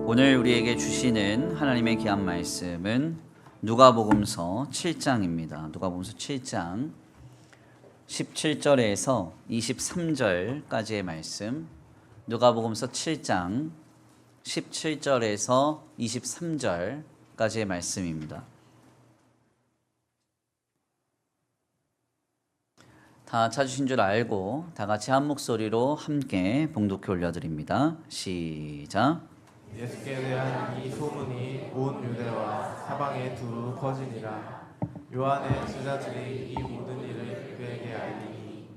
오늘 우리에게 주시는 하나님의 귀한 말씀은 누가복음서 7장입니다. 누가복음서 7장 17절에서 23절까지의 말씀. 누가복음서 7장 17절에서 23절까지의 말씀입니다. 다 찾으신 줄 알고 다 같이 한 목소리로 함께 봉독해 올려드립니다. 시작. 예수께 대한 이 소문이 온 유대와 사방에 두루 퍼지니라. 요한의 제자들이 이 모든 일을 그에게 알리니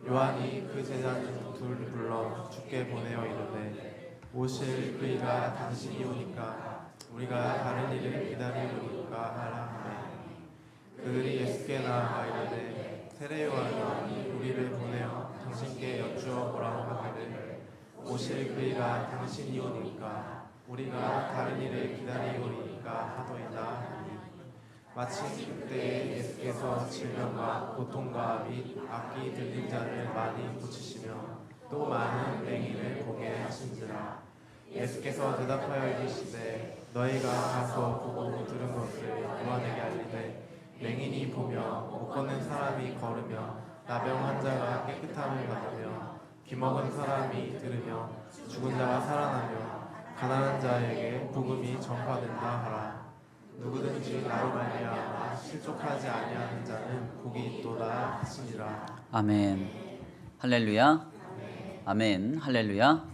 요한이 그 제자 중 둘 불러 주께 보내어 이르되 오실 그이가 당신이 오니까 우리가 다른 일을 기다리오니까 하라 하매 그들이 예수께 나아가 이르되 세례 요한이 우리를 보내어 당신께 여쭈어 보라고 하기를 오실 그이가 당신이 오니까 우리가 다른 일을 기다리오리까 하도이다 하니 마침 그때에 예수께서 질병과 고통과 및 악기 들린 자를 많이 고치시며 또 많은 맹인을 보게 하신지라. 예수께서 대답하여 이르시되 너희가 가서 보고 들은 것을 요한에게 알리되 맹인이 보며 못 걷는 사람이 걸으며 나병 환자가 깨끗함을 받으며 귀먹은 사람이 들으며 죽은 자가 살아나며 가난한 자에게 복음이 전파된다 하라. 누구든지 나로 말미암아 실족하지 아니하는 자는 복이 있도다 하시니라. 아멘. 할렐루야. 아멘. 할렐루야.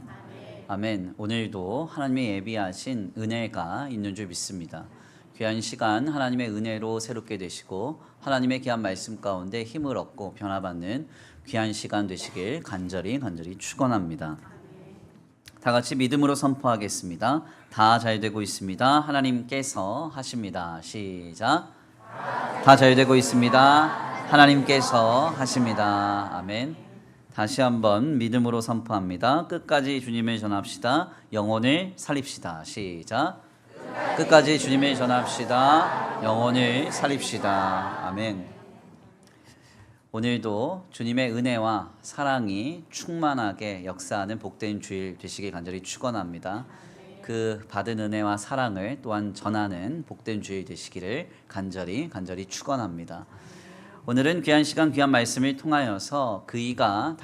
아멘. 오늘도 하나님의 예비하신 은혜가 있는 줄 믿습니다. 귀한 시간 하나님의 은혜로 새롭게 되시고 하나님의 귀한 말씀 가운데 힘을 얻고 변화받는 귀한 시간 되시길 간절히 축원합니다. 다 같이 믿음으로 선포하겠습니다. 다 잘 되고 있습니다. 하나님께서 하십니다. 시작. 다 잘 되고 있습니다. 하나님께서 하십니다. 아멘. 다시 한번 믿음으로 선포합니다. 끝까지 주님을 전합시다. 영혼을 살립시다. 시작. 끝까지 주님을 전합시다. 영혼을 살립시다. 아멘. 오늘도 주님의 은혜와 사랑이 충만하게 역사하는 복된 주일 되시길 간절히 축원합니다. 그 받은 은혜와 사랑을 또한 전하는 복된 주일 되시기를 간절히 축원합니다. 오늘은 귀한 시간 귀한 말씀을 통하여서 그이가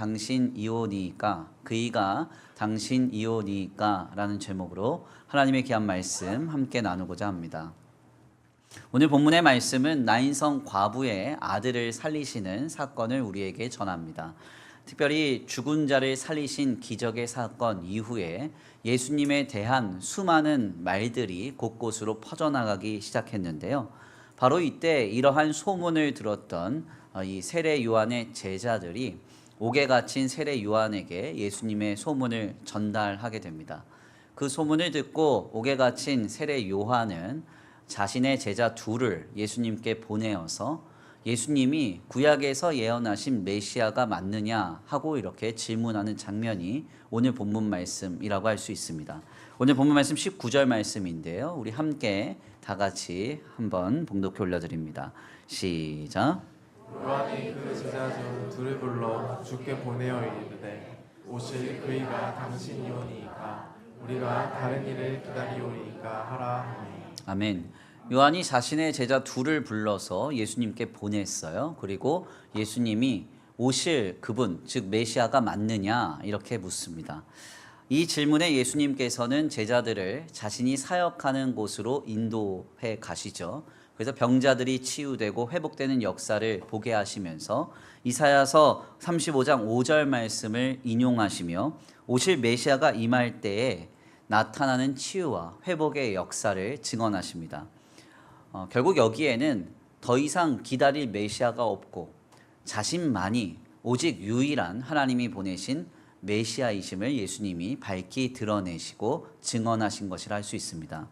당신이오니까 라는 제목으로 하나님의 귀한 말씀 함께 나누고자 합니다. 오늘 본문의 말씀은 나인성 과부의 아들을 살리시는 사건을 우리에게 전합니다. 특별히 죽은 자를 살리신 기적의 사건 이후에 예수님에 대한 수많은 말들이 곳곳으로 퍼져나가기 시작했는데요. 바로 이때 이러한 소문을 들었던 이 세례 요한의 제자들이 옥에 갇힌 세례 요한에게 예수님의 소문을 전달하게 됩니다. 그 소문을 듣고 옥에 갇힌 세례 요한은 자신의 제자 둘을 예수님께 보내어서 예수님이 구약에서 예언하신 메시아가 맞느냐 하고 이렇게 질문하는 장면이 오늘 본문 말씀이라고 할 수 있습니다. 오늘 본문 말씀 19절 말씀인데요. 우리 함께 다 같이 한번 봉독해 올려드립니다. 시작. 요한이 그 제자 중 둘을 불러 주께 보내어 이르되 오실 그이가 당신이오니까 우리가 다른 일을 기다리오리까 하라 하니. 아멘. 요한이 자신의 제자 둘을 불러서 예수님께 보냈어요. 그리고 예수님이 오실 그분, 즉 메시아가 맞느냐 이렇게 묻습니다. 이 질문에 예수님께서는 제자들을 자신이 사역하는 곳으로 인도해 가시죠. 그래서 병자들이 치유되고 회복되는 역사를 보게 하시면서 이사야서 35장 5절 말씀을 인용하시며 오실 메시아가 임할 때에 나타나는 치유와 회복의 역사를 증언하십니다. 결국 여기에는 더 이상 기다릴 메시아가 없고 자신만이 오직 유일한 하나님이 보내신 메시아이심을 예수님이 밝히 드러내시고 증언하신 것이라 할 수 있습니다.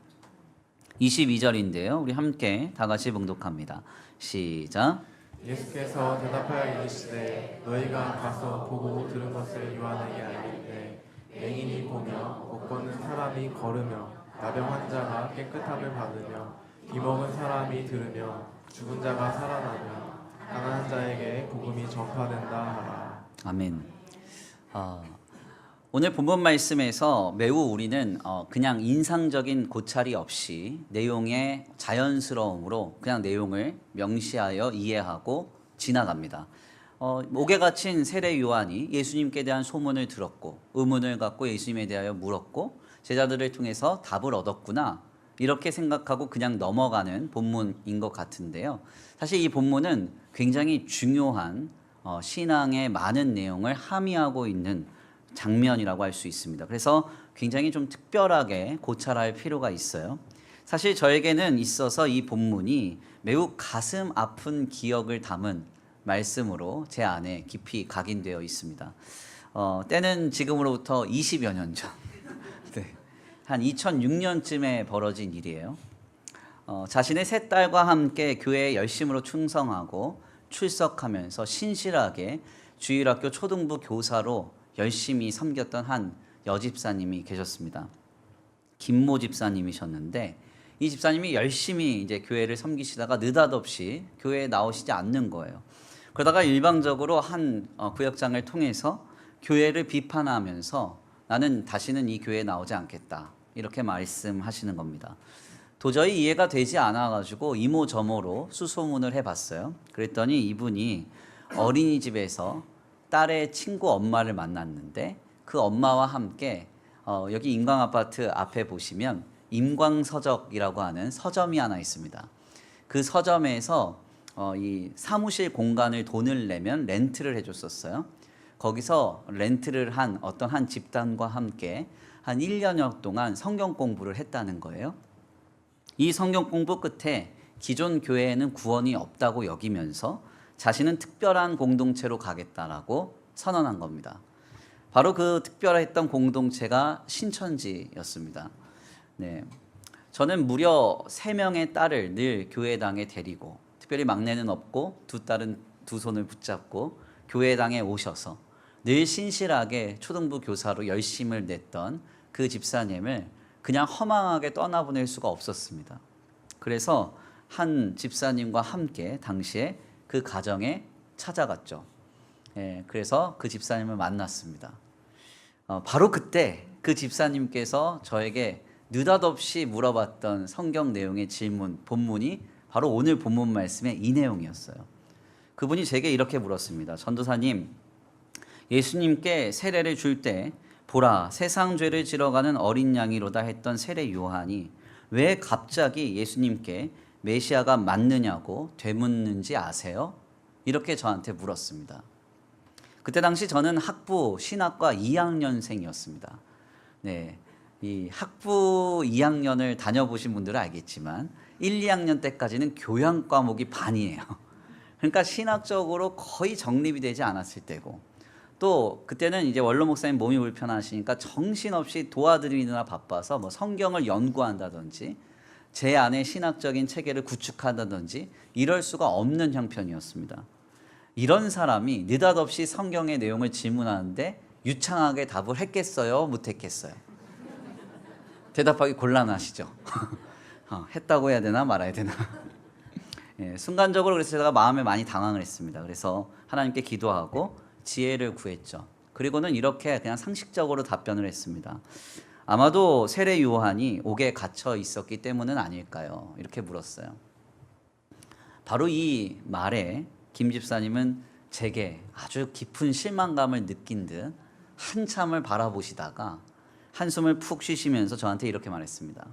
22절인데요. 우리 함께 다 같이 봉독합니다. 시작. 예수께서 대답하여 이르시되 너희가 가서 보고 들은 것을 요한에게 알리되 맹인이 보며 못 걷는 사람이 걸으며 나병 환자가 깨끗함을 받으며 귀먹은 사람이 들으며 죽은 자가 살아나며 가난한 자에게 복음이 전파된다 하라. 아멘. 오늘 본문 말씀에서 매우 우리는 그냥 인상적인 고찰이 없이 내용의 자연스러움으로 그냥 내용을 명시하여 이해하고 지나갑니다. 옥에 갇힌 세례 요한이 예수님께 대한 소문을 들었고 의문을 갖고 예수님에 대하여 물었고 제자들을 통해서 답을 얻었구나 이렇게 생각하고 그냥 넘어가는 본문인 것 같은데요. 사실 이 본문은 굉장히 중요한 신앙의 많은 내용을 함의하고 있는 장면이라고 할 수 있습니다. 그래서 굉장히 좀 특별하게 고찰할 필요가 있어요. 사실 저에게는 있어서 이 본문이 매우 가슴 아픈 기억을 담은 말씀으로 제 안에 깊이 각인되어 있습니다. 때는 지금으로부터 20여 년 전, 네, 한 2006년쯤에 벌어진 일이에요. 자신의 세 딸과 함께 교회에 열심으로 충성하고 출석하면서 신실하게 주일학교 초등부 교사로 열심히 섬겼던 한 여집사님이 계셨습니다. 김모 집사님이셨는데 이 집사님이 열심히 이제 교회를 섬기시다가 느닷없이 교회에 나오시지 않는 거예요. 그러다가 일방적으로 한 구역장을 통해서 교회를 비판하면서 나는 다시는 이 교회에 나오지 않겠다 이렇게 말씀하시는 겁니다. 도저히 이해가 되지 않아가지고 이모저모로 수소문을 해봤어요. 그랬더니 이분이 어린이집에서 딸의 친구 엄마를 만났는데 그 엄마와 함께 여기 인광아파트 앞에 보시면 임광서적이라고 하는 서점이 하나 있습니다. 그 서점에서 이 사무실 공간을 돈을 내면 렌트를 해줬었어요. 거기서 렌트를 한 어떤 한 집단과 함께 한 1년여 동안 성경 공부를 했다는 거예요. 이 성경 공부 끝에 기존 교회에는 구원이 없다고 여기면서 자신은 특별한 공동체로 가겠다라고 선언한 겁니다. 바로 그 특별했던 공동체가 신천지였습니다. 네, 저는 무려 3명의 딸을 늘 교회당에 데리고 특별히 막내는 없고 두 딸은 두 손을 붙잡고 교회당에 오셔서 늘 신실하게 초등부 교사로 열심을 냈던 그 집사님을 그냥 허망하게 떠나보낼 수가 없었습니다. 그래서 한 집사님과 함께 당시에 그 가정에 찾아갔죠. 그래서 그 집사님을 만났습니다. 바로 그때 그 집사님께서 저에게 느닷없이 물어봤던 성경 내용의 질문, 본문이 바로 오늘 본문 말씀의 이 내용이었어요. 그분이 제게 이렇게 물었습니다. 전도사님, 예수님께 세례를 줄 때 보라 세상 죄를 지러가는 어린 양이로다 했던 세례 요한이 왜 갑자기 예수님께 메시아가 맞느냐고 되묻는지 아세요? 이렇게 저한테 물었습니다. 그때 당시 저는 학부 신학과 2학년생이었습니다. 네, 이 학부 2학년을 다녀보신 분들은 알겠지만 1, 2학년 때까지는 교양 과목이 반이에요. 그러니까 신학적으로 거의 정립이 되지 않았을 때고 또 그때는 이제 원로 목사님 몸이 불편하시니까 정신없이 도와드리느라 바빠서 뭐 성경을 연구한다든지 제 안에 신학적인 체계를 구축한다든지 이럴 수가 없는 형편이었습니다. 이런 사람이 느닷없이 성경의 내용을 질문하는데 유창하게 답을 했겠어요? 못했겠어요? 대답하기 곤란하시죠? 했다고 해야 되나 말아야 되나? 순간적으로 그래서 제가 마음에 많이 당황을 했습니다. 그래서 하나님께 기도하고 지혜를 구했죠. 그리고는 이렇게 그냥 상식적으로 답변을 했습니다. 아마도 세례 요한이 옥에 갇혀 있었기 때문은 아닐까요? 이렇게 물었어요. 바로 이 말에 김 집사님은 제게 아주 깊은 실망감을 느낀 듯 한참을 바라보시다가 한숨을 푹 쉬시면서 저한테 이렇게 말했습니다.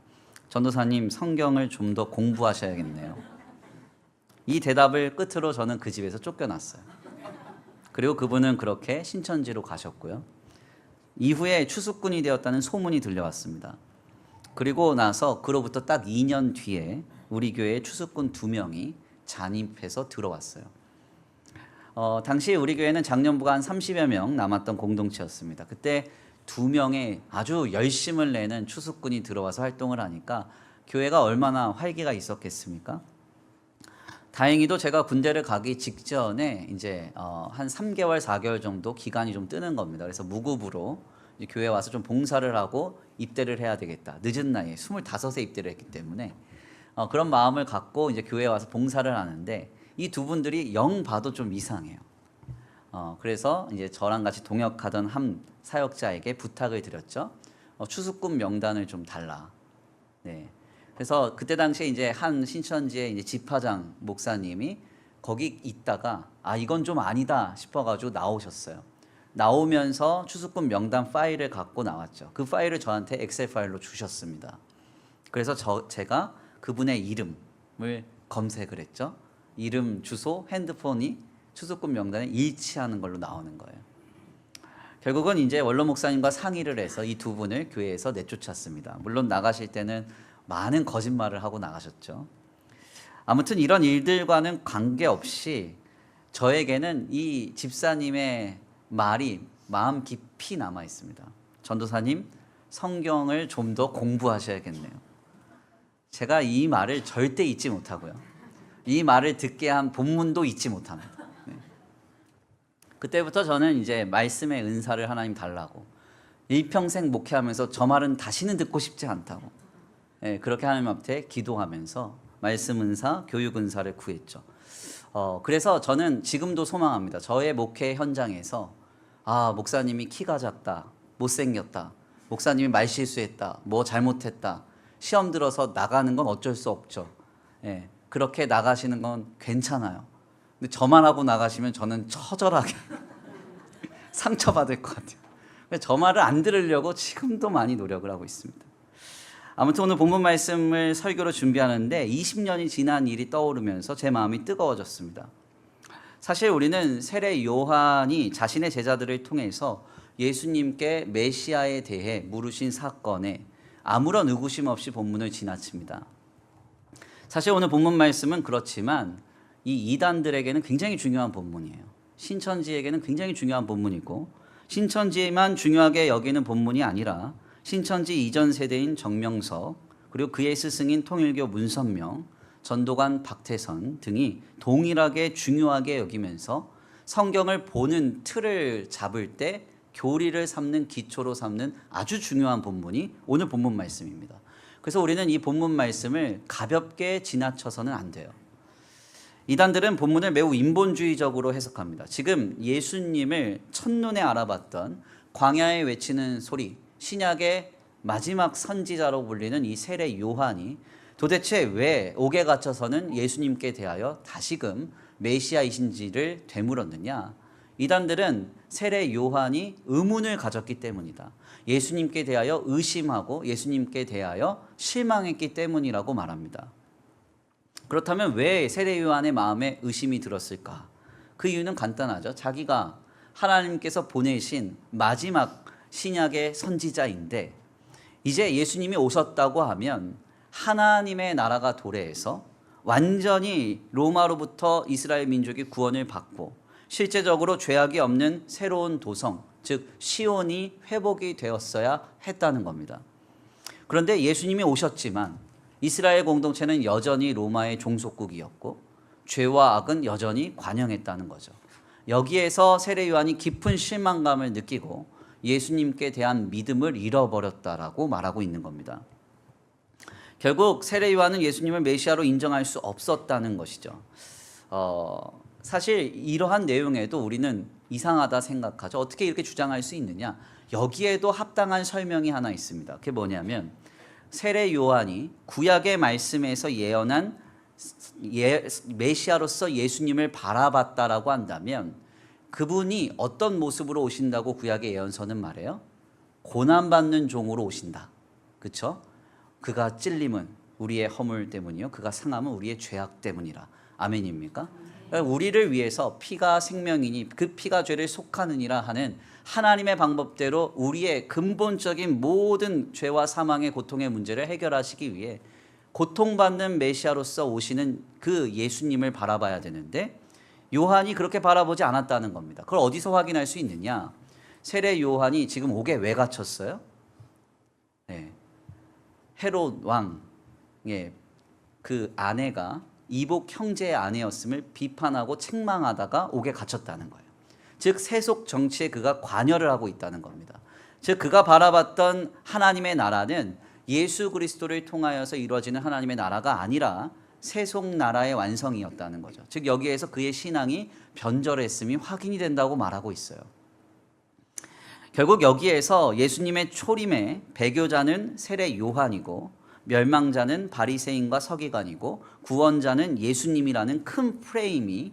전도사님, 성경을 좀 더 공부하셔야겠네요. 이 대답을 끝으로 저는 그 집에서 쫓겨났어요. 그리고 그분은 그렇게 신천지로 가셨고요. 이후에 추수꾼이 되었다는 소문이 들려왔습니다. 그리고 나서 그로부터 딱 2년 뒤에 우리 교회에 추수꾼 2명이 잔입해서 들어왔어요. 당시 우리 교회는 장년부가 한 30여 명 남았던 공동체였습니다. 그때 2명의 아주 열심을 내는 추수꾼이 들어와서 활동을 하니까 교회가 얼마나 활기가 있었겠습니까? 다행히도 제가 군대를 가기 직전에 이제 한 3개월, 4개월 정도 기간이 좀 뜨는 겁니다. 그래서 무급으로 이제 교회에 와서 좀 봉사를 하고 입대를 해야 되겠다. 늦은 나이에 25세 입대를 했기 때문에 그런 마음을 갖고 이제 교회에 와서 봉사를 하는데 이 두 분들이 영 봐도 좀 이상해요. 그래서 이제 저랑 같이 동역하던 한 사역자에게 부탁을 드렸죠. 추수꾼 명단을 좀 달라. 네. 그래서 그때 당시에 이제 한 신천지의 이제 집화장 목사님이 거기 있다가 이건 좀 아니다 싶어가지고 나오셨어요. 나오면서 추수꾼 명단 파일을 갖고 나왔죠. 그 파일을 저한테 엑셀 파일로 주셨습니다. 그래서 제가 그분의 이름을 검색을 했죠. 이름, 주소, 핸드폰이 추수꾼 명단에 일치하는 걸로 나오는 거예요. 결국은 이제 원로 목사님과 상의를 해서 이 두 분을 교회에서 내쫓았습니다. 물론 나가실 때는 많은 거짓말을 하고 나가셨죠. 아무튼 이런 일들과는 관계없이 저에게는 이 집사님의 말이 마음 깊이 남아 있습니다. 전도사님, 성경을 좀 더 공부하셔야겠네요. 제가 이 말을 절대 잊지 못하고요. 이 말을 듣게 한 본문도 잊지 못합니다. 네. 그때부터 저는 이제 말씀의 은사를 하나님 달라고, 일평생 목회하면서 저 말은 다시는 듣고 싶지 않다고, 네, 그렇게 하나님 앞에 기도하면서 말씀 은사, 교육 은사를 구했죠. 그래서 저는 지금도 소망합니다. 저의 목회 현장에서 목사님이 키가 작다, 못생겼다, 목사님이 말실수했다, 뭐 잘못했다, 시험 들어서 나가는 건 어쩔 수 없죠. 예, 그렇게 나가시는 건 괜찮아요. 근데 저만 하고 나가시면 저는 처절하게 상처받을 것 같아요. 저 말을 안 들으려고 지금도 많이 노력을 하고 있습니다. 아무튼 오늘 본문 말씀을 설교로 준비하는데 20년이 지난 일이 떠오르면서 제 마음이 뜨거워졌습니다. 사실 우리는 세례 요한이 자신의 제자들을 통해서 예수님께 메시아에 대해 물으신 사건에 아무런 의구심 없이 본문을 지나칩니다. 사실 오늘 본문 말씀은 그렇지만 이 이단들에게는 굉장히 중요한 본문이에요. 신천지에게는 굉장히 중요한 본문이고, 신천지만 중요하게 여기는 본문이 아니라 신천지 이전 세대인 정명석, 그리고 그의 스승인 통일교 문선명, 전도관 박태선 등이 동일하게 중요하게 여기면서 성경을 보는 틀을 잡을 때 교리를 삼는 기초로 삼는 아주 중요한 본문이 오늘 본문 말씀입니다. 그래서 우리는 이 본문 말씀을 가볍게 지나쳐서는 안 돼요. 이단들은 본문을 매우 인본주의적으로 해석합니다. 지금 예수님을 첫눈에 알아봤던 광야에 외치는 소리, 신약의 마지막 선지자로 불리는 이 세례 요한이 도대체 왜 옥에 갇혀서는 예수님께 대하여 다시금 메시아이신지를 되물었느냐? 이단들은 세례 요한이 의문을 가졌기 때문이다. 예수님께 대하여 의심하고 예수님께 대하여 실망했기 때문이라고 말합니다. 그렇다면 왜 세례 요한의 마음에 의심이 들었을까? 그 이유는 간단하죠. 자기가 하나님께서 보내신 마지막 신약의 선지자인데 이제 예수님이 오셨다고 하면 하나님의 나라가 도래해서 완전히 로마로부터 이스라엘 민족이 구원을 받고 실제적으로 죄악이 없는 새로운 도성, 즉 시온이 회복이 되었어야 했다는 겁니다. 그런데 예수님이 오셨지만 이스라엘 공동체는 여전히 로마의 종속국이었고 죄와 악은 여전히 관영했다는 거죠. 여기에서 세례 요한이 깊은 실망감을 느끼고 예수님께 대한 믿음을 잃어버렸다라고 말하고 있는 겁니다. 결국 세례 요한은 예수님을 메시아로 인정할 수 없었다는 것이죠. 사실 이러한 내용에도 우리는 이상하다 생각하죠. 어떻게 이렇게 주장할 수 있느냐? 여기에도 합당한 설명이 하나 있습니다. 그게 뭐냐면 세례 요한이 구약의 말씀에서 예언한 메시아로서 예수님을 바라봤다라고 한다면 그분이 어떤 모습으로 오신다고 구약의 예언서는 말해요? 고난받는 종으로 오신다. 그렇죠? 그가 찔림은 우리의 허물 때문이요, 그가 상함은 우리의 죄악 때문이라. 아멘입니까? 그러니까 우리를 위해서 피가 생명이니 그 피가 죄를 속하느니라 하는 하나님의 방법대로 우리의 근본적인 모든 죄와 사망의 고통의 문제를 해결하시기 위해 고통받는 메시아로서 오시는 그 예수님을 바라봐야 되는데 요한이 그렇게 바라보지 않았다는 겁니다. 그걸 어디서 확인할 수 있느냐? 세례 요한이 지금 옥에 왜 갇혔어요? 네. 헤롯 왕의 그 아내가 이복 형제의 아내였음을 비판하고 책망하다가 옥에 갇혔다는 거예요. 즉 세속 정치에 그가 관여를 하고 있다는 겁니다. 즉 그가 바라봤던 하나님의 나라는 예수 그리스도를 통하여서 이루어지는 하나님의 나라가 아니라 세속 나라의 완성이었다는 거죠. 즉 여기에서 그의 신앙이 변절했음이 확인이 된다고 말하고 있어요. 결국 여기에서 예수님의 초림의 배교자는 세례 요한이고 멸망자는 바리새인과 서기관이고 구원자는 예수님이라는 큰 프레임이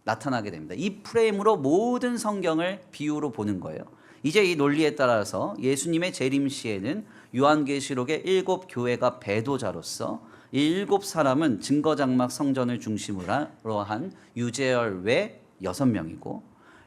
나타나게 됩니다. 이 프레임으로 모든 성경을 비유로 보는 거예요. 이제 이 논리에 따라서 예수님의 재림 시에는 요한계시록의 7 교회가 배도자로서 이 7 사람은 증거장막 성전을 중심으로 한 유재열 외 6명이고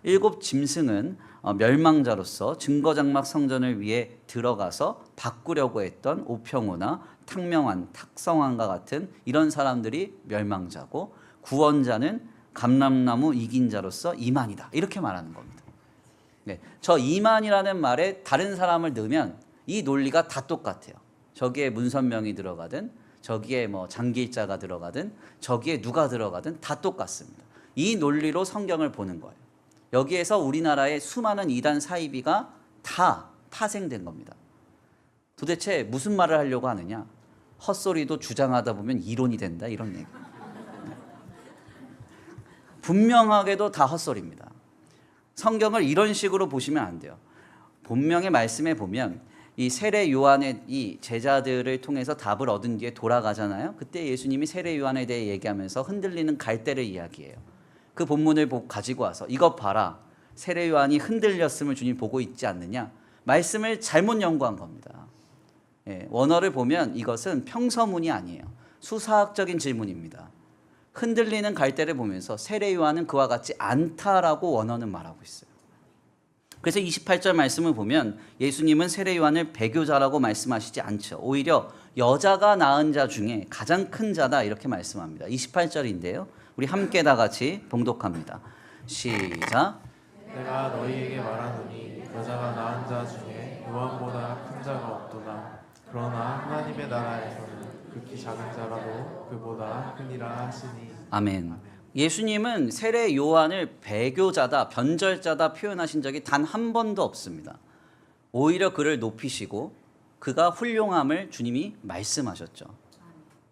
7 짐승은 멸망자로서 증거장막 성전을 위해 들어가서 바꾸려고 했던 오평호나 탁명환, 탁성환과 같은 이런 사람들이 멸망자고 구원자는 감람나무 이긴 자로서 이만이다. 이렇게 말하는 겁니다. 네, 저 이만이라는 말에 다른 사람을 넣으면 이 논리가 다 똑같아요. 저기에 문선명이 들어가든 저기에 뭐 장길자가 들어가든 저기에 누가 들어가든 다 똑같습니다. 이 논리로 성경을 보는 거예요. 여기에서 우리나라의 수많은 이단 사이비가 다 파생된 겁니다. 도대체 무슨 말을 하려고 하느냐? 헛소리도 주장하다 보면 이론이 된다 이런 얘기. 분명하게도 다 헛소리입니다. 성경을 이런 식으로 보시면 안 돼요. 본명의 말씀에 보면 이 세례 요한의 이 제자들을 통해서 답을 얻은 뒤에 돌아가잖아요. 그때 예수님이 세례 요한에 대해 얘기하면서 흔들리는 갈대를 이야기해요. 그 본문을 가지고 와서 이것 봐라. 세례 요한이 흔들렸음을 주님 보고 있지 않느냐. 말씀을 잘못 연구한 겁니다. 예, 원어를 보면 이것은 평서문이 아니에요. 수사학적인 질문입니다. 흔들리는 갈대를 보면서 세례 요한은 그와 같지 않다라고 원어는 말하고 있어요. 그래서 28절 말씀을 보면 예수님은 세례 요한을 배교자라고 말씀하시지 않죠. 오히려 여자가 낳은 자 중에 가장 큰 자다 이렇게 말씀합니다. 28절인데요. 우리 함께 다 같이 봉독합니다. 시작. 내가 너희에게 말하노니 여자가 낳은 자 중에 요한보다 큰 자가 없도다. 그러나 하나님의 나라에서는 극히 작은 자라도 그보다 크니라 하시니. 아멘. 예수님은 세례 요한을 배교자다, 변절자다 표현하신 적이 단 한 번도 없습니다. 오히려 그를 높이시고 그가 훌륭함을 주님이 말씀하셨죠.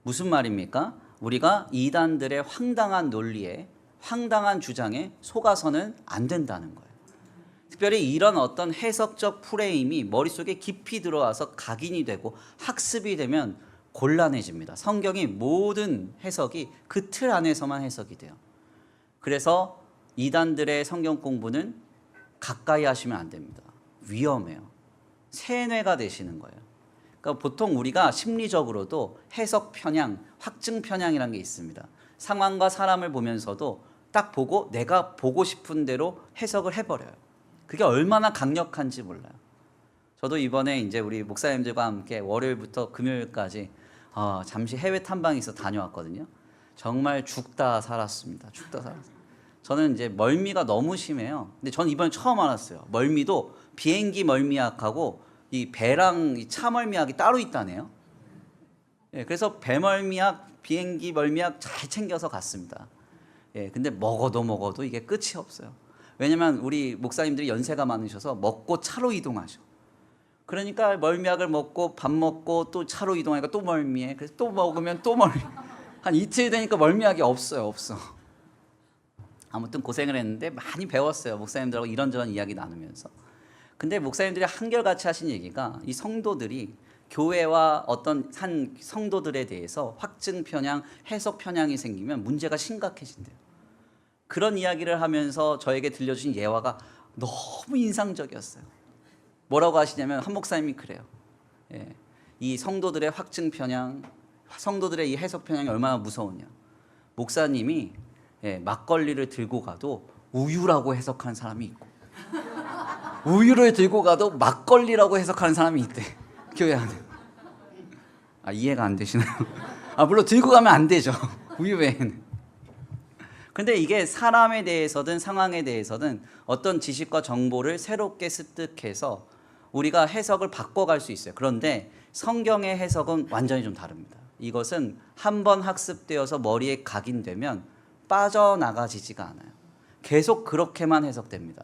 무슨 말입니까? 우리가 이단들의 황당한 논리에 황당한 주장에 속아서는 안 된다는 거예요. 특별히 이런 어떤 해석적 프레임이 머릿속에 깊이 들어와서 각인이 되고 학습이 되면 곤란해집니다. 성경이 모든 해석이 그 틀 안에서만 해석이 돼요. 그래서 이단들의 성경 공부는 가까이 하시면 안 됩니다. 위험해요. 세뇌가 되시는 거예요. 그러니까 보통 우리가 심리적으로도 해석 편향, 확증 편향이라는 게 있습니다. 상황과 사람을 보면서도 딱 보고 내가 보고 싶은 대로 해석을 해버려요. 그게 얼마나 강력한지 몰라요. 저도 이번에 이제 우리 목사님들과 함께 월요일부터 금요일까지 잠시 해외 탐방에서 다녀왔거든요. 정말 죽다 살았습니다. 죽다 살았어요. 저는 이제 멀미가 너무 심해요. 근데 저는 이번에 처음 알았어요. 멀미도 비행기 멀미약하고 이 배랑 이 차 멀미약이 따로 있다네요. 예, 그래서 배 멀미약, 비행기 멀미약 잘 챙겨서 갔습니다. 예, 근데 먹어도 이게 끝이 없어요. 왜냐면 우리 목사님들이 연세가 많으셔서 먹고 차로 이동하셔. 그러니까 멀미약을 먹고 밥 먹고 또 차로 이동하니까 또 멀미해. 그래서 또 먹으면 또 멀미. 한 이틀 되니까 멀미약이 없어. 아무튼 고생을 했는데 많이 배웠어요. 목사님들하고 이런저런 이야기 나누면서. 근데 목사님들이 한결같이 하신 얘기가 이 성도들이 교회와 어떤 한 성도들에 대해서 확증 편향, 해석 편향이 생기면 문제가 심각해진대요. 그런 이야기를 하면서 저에게 들려주신 예화가 너무 인상적이었어요. 뭐라고 하시냐면 한 목사님이 그래요. 예, 이 성도들의 확증 편향, 성도들의 이 해석 편향이 얼마나 무서우냐. 목사님이 막걸리를 들고 가도 우유라고 해석하는 사람이 있고 우유를 들고 가도 막걸리라고 해석하는 사람이 있대. 교회 안에. 이해가 안 되시나요? 물론 들고 가면 안 되죠. 우유 외에는. 근데 이게 사람에 대해서든 상황에 대해서든 어떤 지식과 정보를 새롭게 습득해서 우리가 해석을 바꿔갈 수 있어요. 그런데 성경의 해석은 완전히 좀 다릅니다. 이것은 한번 학습되어서 머리에 각인되면 빠져나가지지가 않아요. 계속 그렇게만 해석됩니다.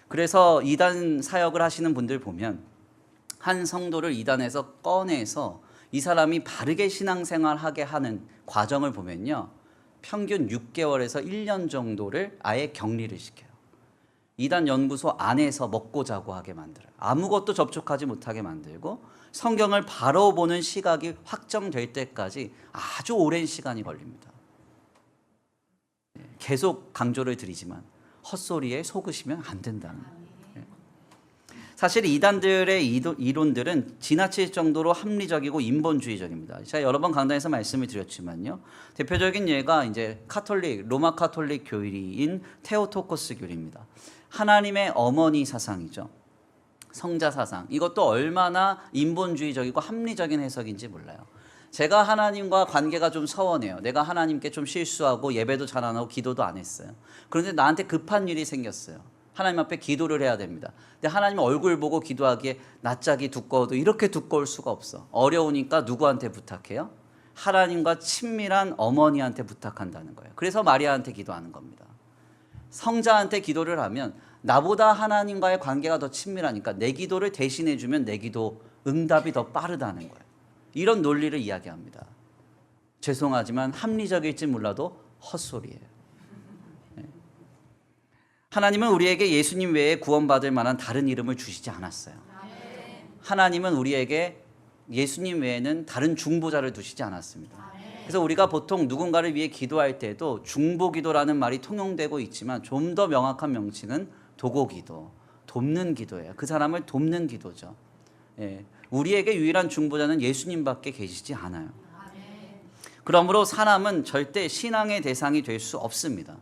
그래서 이단 사역을 하시는 분들 보면 한 성도를 이단에서 꺼내서 이 사람이 바르게 신앙생활하게 하는 과정을 보면요, 평균 6개월에서 1년 정도를 아예 격리를 시켜요. 이단 연구소 안에서 먹고 자고 하게 만들어요. 아무것도 접촉하지 못하게 만들고 성경을 바로 보는 시각이 확정될 때까지 아주 오랜 시간이 걸립니다. 계속 강조를 드리지만 헛소리에 속으시면 안 된다는 거예요. 사실 이단들의 이론들은 지나칠 정도로 합리적이고 인본주의적입니다. 제가 여러 번 강단에서 말씀을 드렸지만요, 대표적인 예가 이제 로마 카톨릭 교리인 테오토코스 교리입니다. 하나님의 어머니 사상이죠. 성자 사상. 이것도 얼마나 인본주의적이고 합리적인 해석인지 몰라요. 제가 하나님과 관계가 좀 서원해요. 내가 하나님께 좀 실수하고 예배도 잘 안 하고 기도도 안 했어요. 그런데 나한테 급한 일이 생겼어요. 하나님 앞에 기도를 해야 됩니다. 근데 하나님 얼굴 보고 기도하기에 낯짝이 두꺼워도 이렇게 두꺼울 수가 없어. 어려우니까 누구한테 부탁해요? 하나님과 친밀한 어머니한테 부탁한다는 거예요. 그래서 마리아한테 기도하는 겁니다. 성자한테 기도를 하면 나보다 하나님과의 관계가 더 친밀하니까 내 기도를 대신해 주면 내 기도 응답이 더 빠르다는 거예요. 이런 논리를 이야기합니다. 죄송하지만 합리적일지 몰라도 헛소리예요. 하나님은 우리에게 예수님 외에 구원받을 만한 다른 이름을 주시지 않았어요. 하나님은 우리에게 예수님 외에는 다른 중보자를 두시지 않았습니다. 그래서 우리가 보통 누군가를 위해 기도할 때도 중보기도라는 말이 통용되고 있지만 좀 더 명확한 명칭은 도고기도, 돕는 기도예요. 그 사람을 돕는 기도죠. 우리에게 유일한 중보자는 예수님밖에 계시지 않아요. 그러므로 사람은 절대 신앙의 대상이 될 수 없습니다.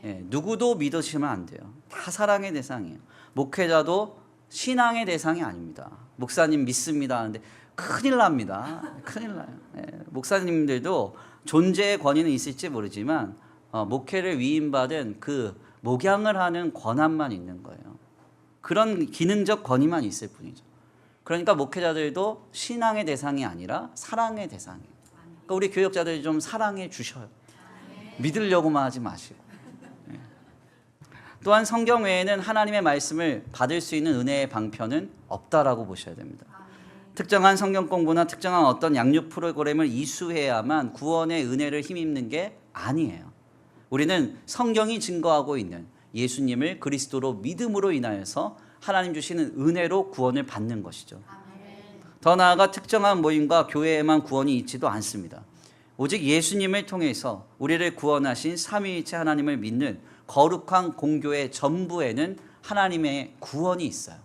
누구도 믿으시면 안 돼요. 다 사랑의 대상이에요. 목회자도 신앙의 대상이 아닙니다. 목사님 믿습니다 하는데 큰일 납니다. 큰일 나요. 목사님들도 존재의 권위는 있을지 모르지만 목회를 위임받은 그 목양을 하는 권한만 있는 거예요. 그런 기능적 권위만 있을 뿐이죠. 그러니까 목회자들도 신앙의 대상이 아니라 사랑의 대상이에요. 그러니까 우리 교역자들이 좀 사랑해 주셔요. 믿으려고만 하지 마시고. 또한 성경 외에는 하나님의 말씀을 받을 수 있는 은혜의 방편은 없다라고 보셔야 됩니다. 특정한 성경 공부나 특정한 어떤 양육 프로그램을 이수해야만 구원의 은혜를 힘입는 게 아니에요. 우리는 성경이 증거하고 있는 예수님을 그리스도로 믿음으로 인하여서 하나님 주시는 은혜로 구원을 받는 것이죠. 더 나아가 특정한 모임과 교회에만 구원이 있지도 않습니다. 오직 예수님을 통해서 우리를 구원하신 삼위일체 하나님을 믿는 거룩한 공교의 전부에는 하나님의 구원이 있어요.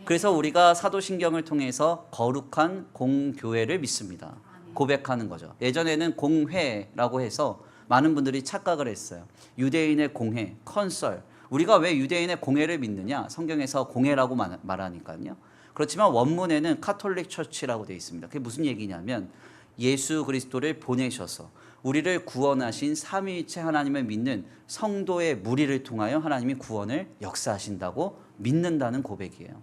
그래서 우리가 사도신경을 통해서 거룩한 공교회를 믿습니다. 고백하는 거죠. 예전에는 공회라고 해서 많은 분들이 착각을 했어요. 유대인의 공회, 컨설. 우리가 왜 유대인의 공회를 믿느냐? 성경에서 공회라고 말하니까요. 그렇지만 원문에는 카톨릭 처치라고 되어 있습니다. 그게 무슨 얘기냐면 예수 그리스도를 보내셔서 우리를 구원하신 삼위일체 하나님을 믿는 성도의 무리를 통하여 하나님이 구원을 역사하신다고 믿는다는 고백이에요.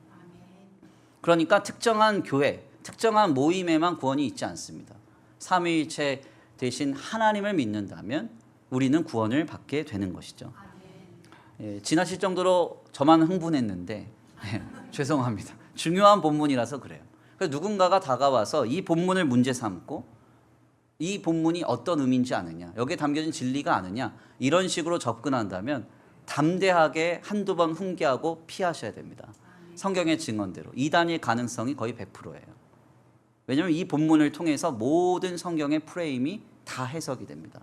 그러니까 특정한 교회, 특정한 모임에만 구원이 있지 않습니다. 삼위일체 대신 하나님을 믿는다면 우리는 구원을 받게 되는 것이죠. 지나칠 정도로 저만 흥분했는데 죄송합니다. 중요한 본문이라서 그래요. 그래서 누군가가 다가와서 이 본문을 문제 삼고 이 본문이 어떤 의미인지 아느냐, 여기에 담겨진 진리가 아느냐, 이런 식으로 접근한다면 담대하게 한두 번 훈계하고 피하셔야 됩니다. 성경의 증언대로 이단일 가능성이 거의 100%예요. 왜냐하면 이 본문을 통해서 모든 성경의 프레임이 다 해석이 됩니다.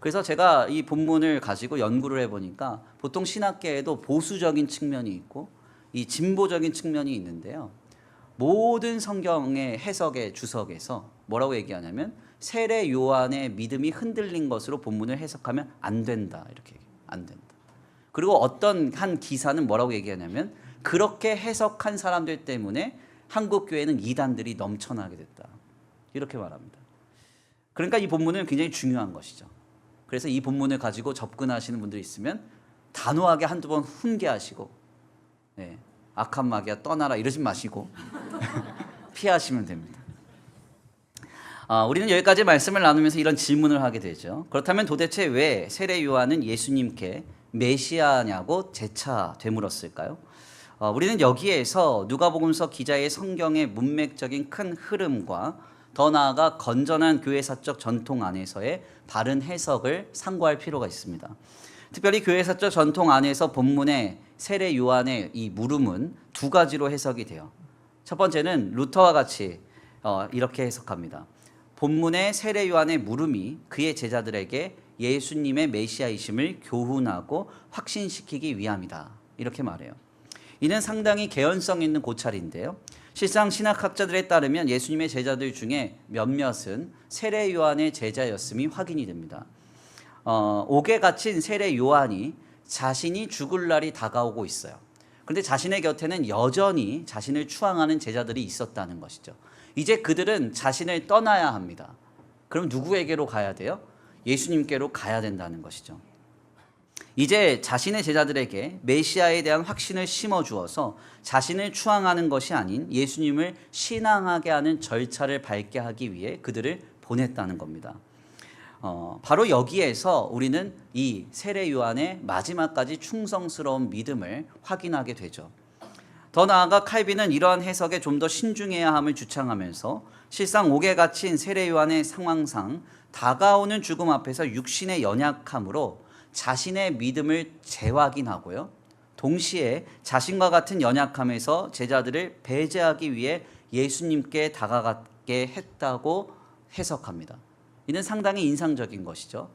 그래서 제가 이 본문을 가지고 연구를 해보니까 보통 신학계에도 보수적인 측면이 있고 이 진보적인 측면이 있는데요. 모든 성경의 해석의 주석에서 뭐라고 얘기하냐면 세례 요한의 믿음이 흔들린 것으로 본문을 해석하면 안 된다. 이렇게 얘기해요. 안 된다. 그리고 어떤 한 기사는 뭐라고 얘기하냐면 그렇게 해석한 사람들 때문에 한국 교회는 이단들이 넘쳐나게 됐다. 이렇게 말합니다. 그러니까 이 본문은 굉장히 중요한 것이죠. 그래서 이 본문을 가지고 접근하시는 분들이 있으면 단호하게 한두 번 훈계하시고 악한 마귀야 떠나라 이러지 마시고 피하시면 됩니다. 우리는 여기까지 말씀을 나누면서 이런 질문을 하게 되죠. 그렇다면 도대체 왜 세례 요한은 예수님께 메시아냐고 재차 되물었을까요? 우리는 여기에서 누가복음서 기자의 성경의 문맥적인 큰 흐름과 더 나아가 건전한 교회사적 전통 안에서의 바른 해석을 상고할 필요가 있습니다. 특별히 교회사적 전통 안에서 본문의 세례 요한의 이 물음은 두 가지로 해석이 돼요. 첫 번째는 루터와 같이 이렇게 해석합니다. 본문의 세례 요한의 물음이 그의 제자들에게 예수님의 메시아이심을 교훈하고 확신시키기 위함이다. 이렇게 말해요. 이는 상당히 개연성 있는 고찰인데요. 실상 신학학자들에 따르면 예수님의 제자들 중에 몇몇은 세례 요한의 제자였음이 확인이 됩니다. 옥에 갇힌 세례 요한이 자신이 죽을 날이 다가오고 있어요. 그런데 자신의 곁에는 여전히 자신을 추앙하는 제자들이 있었다는 것이죠. 이제 그들은 자신을 떠나야 합니다. 그럼 누구에게로 가야 돼요? 예수님께로 가야 된다는 것이죠. 이제 자신의 제자들에게 메시아에 대한 확신을 심어주어서 자신을 추앙하는 것이 아닌 예수님을 신앙하게 하는 절차를 밟게 하기 위해 그들을 보냈다는 겁니다. 바로 여기에서 우리는 이 세례 요한의 마지막까지 충성스러운 믿음을 확인하게 되죠. 더 나아가 칼빈은 이러한 해석에 좀 더 신중해야 함을 주창하면서 실상 옥에 갇힌 세례 요한의 상황상 다가오는 죽음 앞에서 육신의 연약함으로 자신의 믿음을 재확인하고요. 동시에 자신과 같은 연약함에서 제자들을 배제하기 위해 예수님께 다가가게 했다고 해석합니다. 이는 상당히 인상적인 것이죠.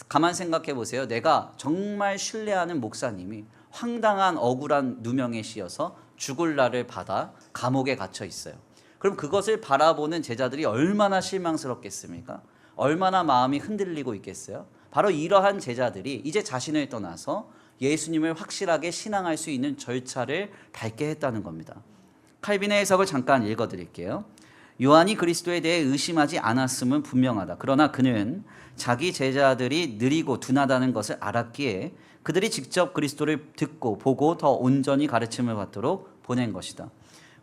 가만 생각해 보세요. 내가 정말 신뢰하는 목사님이 황당한 억울한 누명에 씌어서 죽을 날을 받아 감옥에 갇혀 있어요. 그럼 그것을 바라보는 제자들이 얼마나 실망스럽겠습니까? 얼마나 마음이 흔들리고 있겠어요? 바로 이러한 제자들이 이제 자신을 떠나서 예수님을 확실하게 신앙할 수 있는 절차를 밟게 했다는 겁니다. 칼빈의 해석을 잠깐 읽어드릴게요. 요한이 그리스도에 대해 의심하지 않았음은 분명하다. 그러나 그는 자기 제자들이 느리고 둔하다는 것을 알았기에 그들이 직접 그리스도를 듣고 보고 더 온전히 가르침을 받도록 보낸 것이다.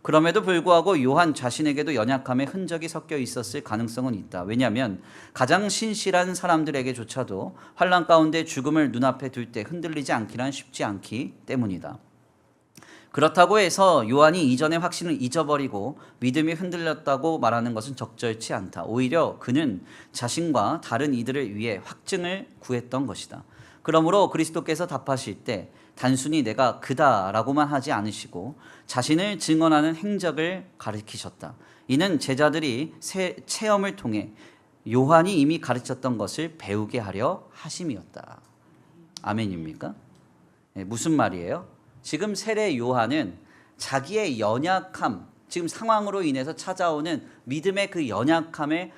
그럼에도 불구하고 요한 자신에게도 연약함의 흔적이 섞여 있었을 가능성은 있다. 왜냐하면 가장 신실한 사람들에게조차도 환난 가운데 죽음을 눈앞에 둘 때 흔들리지 않기란 쉽지 않기 때문이다. 그렇다고 해서 요한이 이전의 확신을 잊어버리고 믿음이 흔들렸다고 말하는 것은 적절치 않다. 오히려 그는 자신과 다른 이들을 위해 확증을 구했던 것이다. 그러므로 그리스도께서 답하실 때 단순히 내가 그다라고만 하지 않으시고 자신을 증언하는 행적을 가르치셨다. 이는 제자들이 체험을 통해 요한이 이미 가르쳤던 것을 배우게 하려 하심이었다. 아멘입니까? 네, 무슨 말이에요? 지금 세례 요한은 자기의 연약함, 지금 상황으로 인해서 찾아오는 믿음의 그 연약함에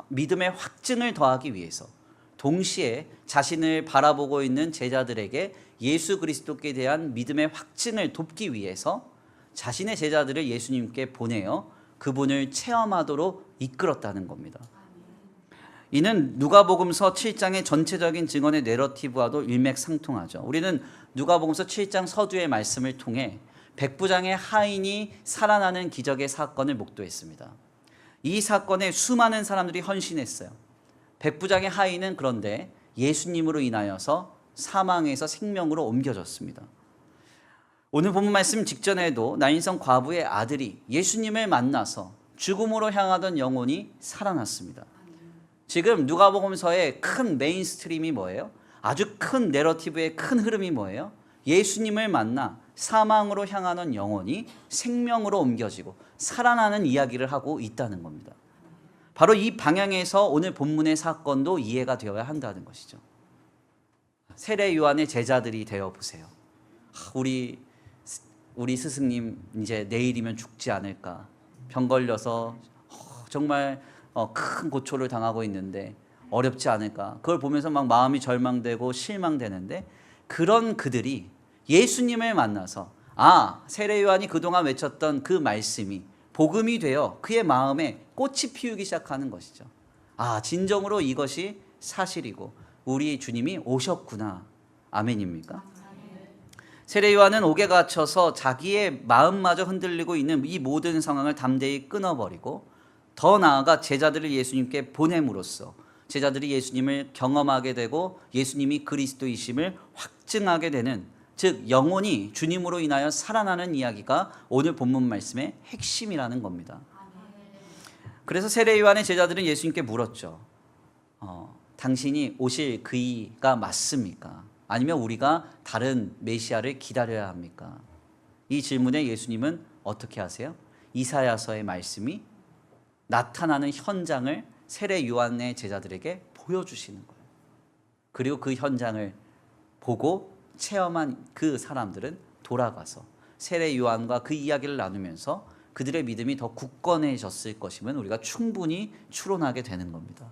믿음의 확증을 더하기 위해서 동시에 자신을 바라보고 있는 제자들에게 예수 그리스도께 대한 믿음의 확증을 돕기 위해서 자신의 제자들을 예수님께 보내어 그분을 체험하도록 이끌었다는 겁니다. 이는 누가복음서 7장의 전체적인 증언의 내러티브와도 일맥상통하죠. 우리는 누가복음서 7장 서두의 말씀을 통해 백부장의 하인이 살아나는 기적의 사건을 목도했습니다. 이 사건에 수많은 사람들이 헌신했어요. 백부장의 하인은 그런데 예수님으로 인하여서 사망에서 생명으로 옮겨졌습니다. 오늘 본문 말씀 직전에도 나인성 과부의 아들이 예수님을 만나서 죽음으로 향하던 영혼이 살아났습니다. 지금 누가복음서의 큰 메인스트림이 뭐예요? 아주 큰 내러티브의 큰 흐름이 뭐예요? 예수님을 만나 사망으로 향하는 영혼이 생명으로 옮겨지고 살아나는 이야기를 하고 있다는 겁니다. 바로 이 방향에서 오늘 본문의 사건도 이해가 되어야 한다는 것이죠. 세례 요한의 제자들이 되어 보세요. 우리 스승님 이제 내일이면 죽지 않을까? 병 걸려서 정말 큰 고초를 당하고 있는데 어렵지 않을까? 그걸 보면서 막 마음이 절망되고 실망되는데 그런 그들이 예수님을 만나서 세례 요한이 그동안 외쳤던 그 말씀이 복음이 되어 그의 마음에 꽃이 피우기 시작하는 것이죠. 진정으로 이것이 사실이고 우리 주님이 오셨구나. 아멘입니까? 세례 요한은 옥에 갇혀서 자기의 마음마저 흔들리고 있는 이 모든 상황을 담대히 끊어버리고 더 나아가 제자들을 예수님께 보냄으로써 제자들이 예수님을 경험하게 되고 예수님이 그리스도이심을 확증하게 되는, 즉 영혼이 주님으로 인하여 살아나는 이야기가 오늘 본문 말씀의 핵심이라는 겁니다. 그래서 세례 요한의 제자들은 예수님께 물었죠. 당신이 오실 그이가 맞습니까? 아니면 우리가 다른 메시아를 기다려야 합니까? 이 질문에 예수님은 어떻게 하세요? 이사야서의 말씀이 나타나는 현장을 세례 요한의 제자들에게 보여주시는 거예요. 그리고 그 현장을 보고 체험한 그 사람들은 돌아가서 세례 요한과 그 이야기를 나누면서 그들의 믿음이 더 굳건해졌을 것임은 우리가 충분히 추론하게 되는 겁니다.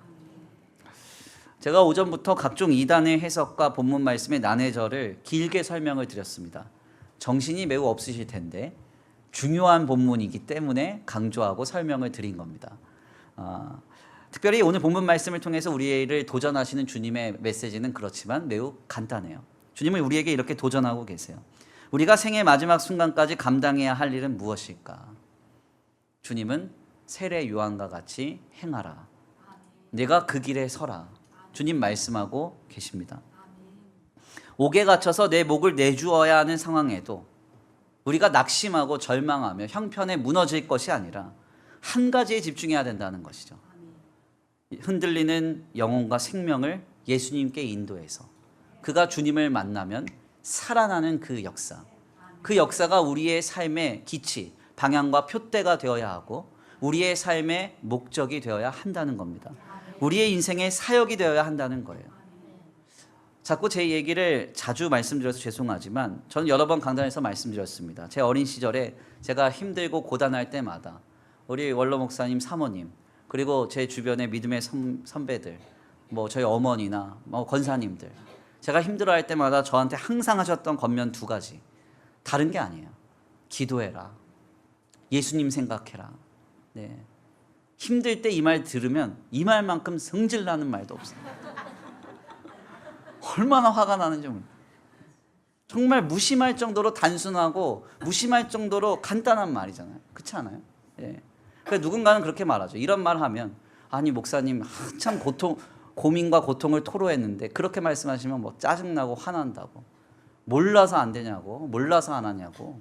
제가 오전부터 각종 이단의 해석과 본문 말씀의 난해절을 길게 설명을 드렸습니다. 정신이 매우 없으실 텐데 중요한 본문이기 때문에 강조하고 설명을 드린 겁니다. 특별히 오늘 본문 말씀을 통해서 우리를 도전하시는 주님의 메시지는 그렇지만 매우 간단해요. 주님은 우리에게 이렇게 도전하고 계세요. 우리가 생의 마지막 순간까지 감당해야 할 일은 무엇일까? 주님은 세례 요한과 같이 행하라. 내가 그 길에 서라. 주님 말씀하고 계십니다. 옥에 갇혀서 내 목을 내주어야 하는 상황에도 우리가 낙심하고 절망하며 형편에 무너질 것이 아니라 한 가지에 집중해야 된다는 것이죠. 흔들리는 영혼과 생명을 예수님께 인도해서 그가 주님을 만나면 살아나는 그 역사, 그 역사가 우리의 삶의 기치, 방향과 표대가 되어야 하고 우리의 삶의 목적이 되어야 한다는 겁니다. 우리의 인생의 사역이 되어야 한다는 거예요. 자꾸 제 얘기를 자주 말씀드려서 죄송하지만 저는 여러 번 강단에서 말씀드렸습니다. 제 어린 시절에 제가 힘들고 고단할 때마다 우리 원로 목사님, 사모님, 그리고 제 주변의 믿음의 선배들, 저희 어머니나 권사님들, 제가 힘들어할 때마다 저한테 항상 하셨던 권면 두 가지. 다른 게 아니에요. 기도해라. 예수님 생각해라. 네. 힘들 때 이 말 들으면 이 말만큼 성질나는 말도 없어요. 얼마나 화가 나는지 모르겠어요. 정말 무심할 정도로 단순하고 무심할 정도로 간단한 말이잖아요. 그렇지 않아요? 예. 그러니까 누군가는 그렇게 말하죠. 이런 말 하면 아니 목사님 한참 고민과 고통을 토로했는데 그렇게 말씀하시면 짜증나고 화난다고, 몰라서 안 되냐고, 몰라서 안 하냐고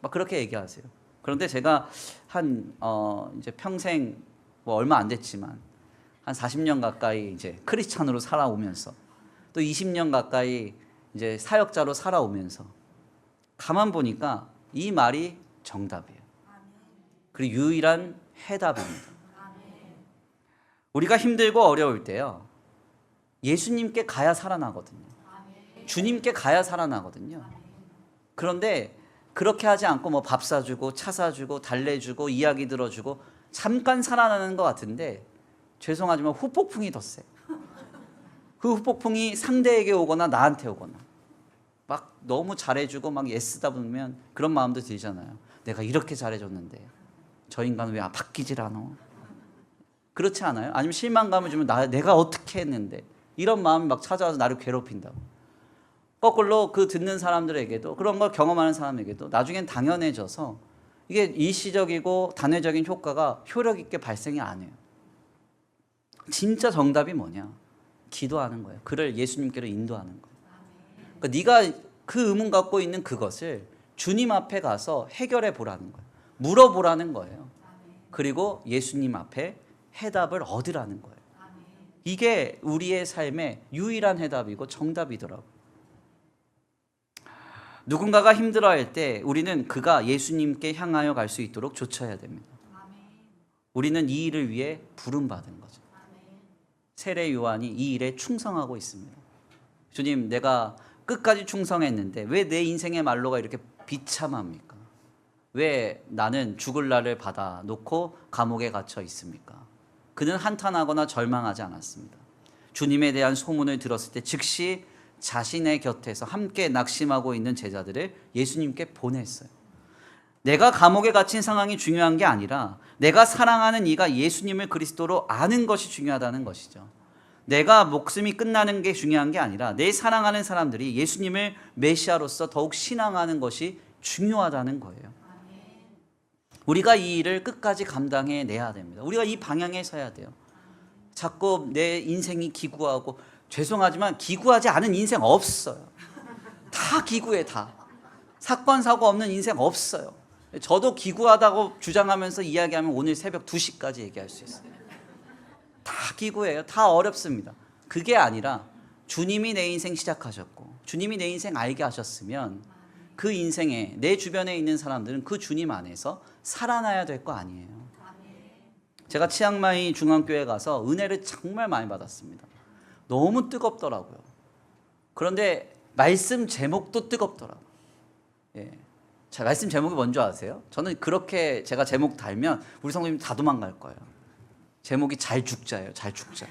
막 그렇게 얘기하세요. 그런데 제가 이제 평생 얼마 안 됐지만 한 40년 가까이 이제 크리스찬으로 살아오면서 또 20년 가까이 이제 사역자로 살아오면서 가만 보니까 이 말이 정답이에요. 그리고 유일한 해답입니다. 우리가 힘들고 어려울 때요, 예수님께 가야 살아나거든요. 주님께 가야 살아나거든요. 그런데 그렇게 하지 않고 밥 사주고 차 사주고 달래주고 이야기 들어주고 잠깐 살아나는 것 같은데 죄송하지만 후폭풍이 더 세. 그 후폭풍이 상대에게 오거나 나한테 오거나 막 너무 잘해주고 막 애쓰다 보면 그런 마음도 들잖아요. 내가 이렇게 잘해줬는데 저 인간은 왜 바뀌질 않아? 그렇지 않아요? 아니면 실망감을 주면 내가 어떻게 했는데 이런 마음이 막 찾아와서 나를 괴롭힌다고. 거꾸로 그 듣는 사람들에게도 그런 걸 경험하는 사람에게도 나중엔 당연해져서 이게 일시적이고 단회적인 효과가 효력 있게 발생이 안 해요. 진짜 정답이 뭐냐? 기도하는 거예요. 그를 예수님께로 인도하는 거예요. 그러니까 네가 그 의문 갖고 있는 그것을 주님 앞에 가서 해결해 보라는 거예요. 물어보라는 거예요. 그리고 예수님 앞에 해답을 얻으라는 거예요. 이게 우리의 삶의 유일한 해답이고 정답이더라고요. 누군가가 힘들어할 때 우리는 그가 예수님께 향하여 갈 수 있도록 조처해야 됩니다. 우리는 이 일을 위해 부름받은 거죠. 세례 요한이 이 일에 충성하고 있습니다. 주님, 내가 끝까지 충성했는데 왜 내 인생의 말로가 이렇게 비참합니까? 왜 나는 죽을 날을 받아 놓고 감옥에 갇혀 있습니까? 그는 한탄하거나 절망하지 않았습니다. 주님에 대한 소문을 들었을 때 즉시 자신의 곁에서 함께 낙심하고 있는 제자들을 예수님께 보냈어요. 내가 감옥에 갇힌 상황이 중요한 게 아니라 내가 사랑하는 이가 예수님을 그리스도로 아는 것이 중요하다는 것이죠. 내가 목숨이 끝나는 게 중요한 게 아니라 내 사랑하는 사람들이 예수님을 메시아로서 더욱 신앙하는 것이 중요하다는 거예요. 우리가 이 일을 끝까지 감당해내야 됩니다. 우리가 이 방향에 서야 돼요. 자꾸 내 인생이 기구하고, 죄송하지만 기구하지 않은 인생 없어요. 다 기구해, 다. 사건 사고 없는 인생 없어요. 저도 기구하다고 주장하면서 이야기하면 오늘 새벽 2시까지 얘기할 수 있어요. 다 기구예요. 다 어렵습니다. 그게 아니라 주님이 내 인생 시작하셨고 주님이 내 인생 알게 하셨으면 그 인생에 내 주변에 있는 사람들은 그 주님 안에서 살아나야 될 거 아니에요. 제가 치앙마이 중앙교회 가서 은혜를 정말 많이 받았습니다. 너무 뜨겁더라고요. 그런데 말씀 제목도 뜨겁더라고요. 예. 자, 말씀 제목이 뭔지 아세요? 저는 그렇게 제가 제목 달면 우리 성도님 다 도망갈 거예요. 제목이 잘 죽자예요. 잘 죽자.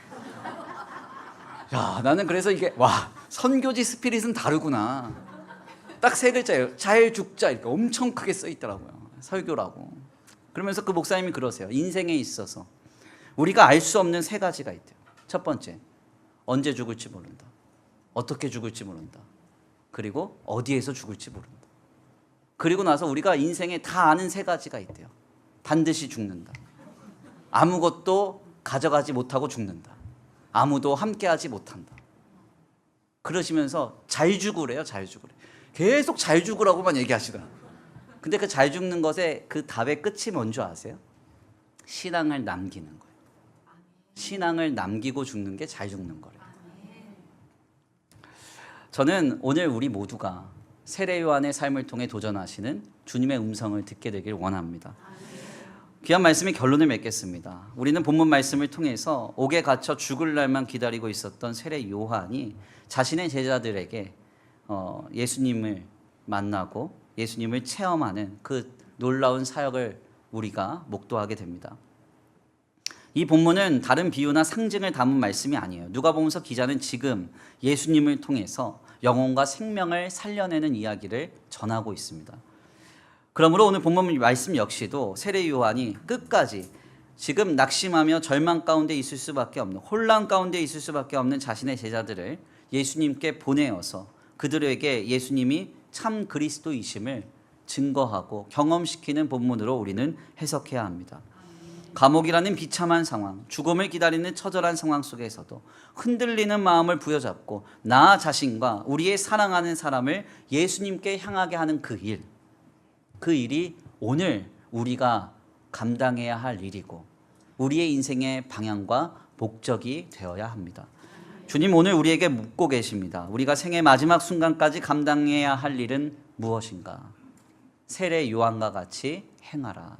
야, 나는 그래서 이게 와, 선교지 스피릿은 다르구나. 딱 3글자예요. 잘 죽자. 이렇게 엄청 크게 써 있더라고요. 설교라고. 그러면서 그 목사님이 그러세요. 인생에 있어서 우리가 알 수 없는 3가지가 있대요. 첫 번째, 언제 죽을지 모른다. 어떻게 죽을지 모른다. 그리고 어디에서 죽을지 모른다. 그리고 나서 우리가 인생에 다 아는 3가지가 있대요. 반드시 죽는다. 아무것도 가져가지 못하고 죽는다. 아무도 함께하지 못한다. 그러시면서 잘 죽으래요. 잘 죽으래. 계속 잘 죽으라고만 얘기하시더라. 근데 그 잘 죽는 것의 그 답의 끝이 뭔지 아세요? 신앙을 남기는 거예요. 신앙을 남기고 죽는 게 잘 죽는 거래요. 저는 오늘 우리 모두가 세례 요한의 삶을 통해 도전하시는 주님의 음성을 듣게 되길 원합니다. 귀한 말씀의 결론을 맺겠습니다. 우리는 본문 말씀을 통해서 옥에 갇혀 죽을 날만 기다리고 있었던 세례 요한이 자신의 제자들에게 예수님을 만나고 예수님을 체험하는 그 놀라운 사역을 우리가 목도하게 됩니다. 이 본문은 다른 비유나 상징을 담은 말씀이 아니에요. 누가복음서 기자는 지금 예수님을 통해서 영혼과 생명을 살려내는 이야기를 전하고 있습니다. 그러므로 오늘 본문 말씀 역시도 세례 요한이 끝까지 지금 낙심하며 절망 가운데 있을 수밖에 없는, 혼란 가운데 있을 수밖에 없는 자신의 제자들을 예수님께 보내어서 그들에게 예수님이 참 그리스도이심을 증거하고 경험시키는 본문으로 우리는 해석해야 합니다. 감옥이라는 비참한 상황, 죽음을 기다리는 처절한 상황 속에서도 흔들리는 마음을 부여잡고 나 자신과 우리의 사랑하는 사람을 예수님께 향하게 하는 그 일이 오늘 우리가 감당해야 할 일이고 우리의 인생의 방향과 목적이 되어야 합니다. 주님 오늘 우리에게 묻고 계십니다. 우리가 생의 마지막 순간까지 감당해야 할 일은 무엇인가? 세례 요한과 같이 행하라.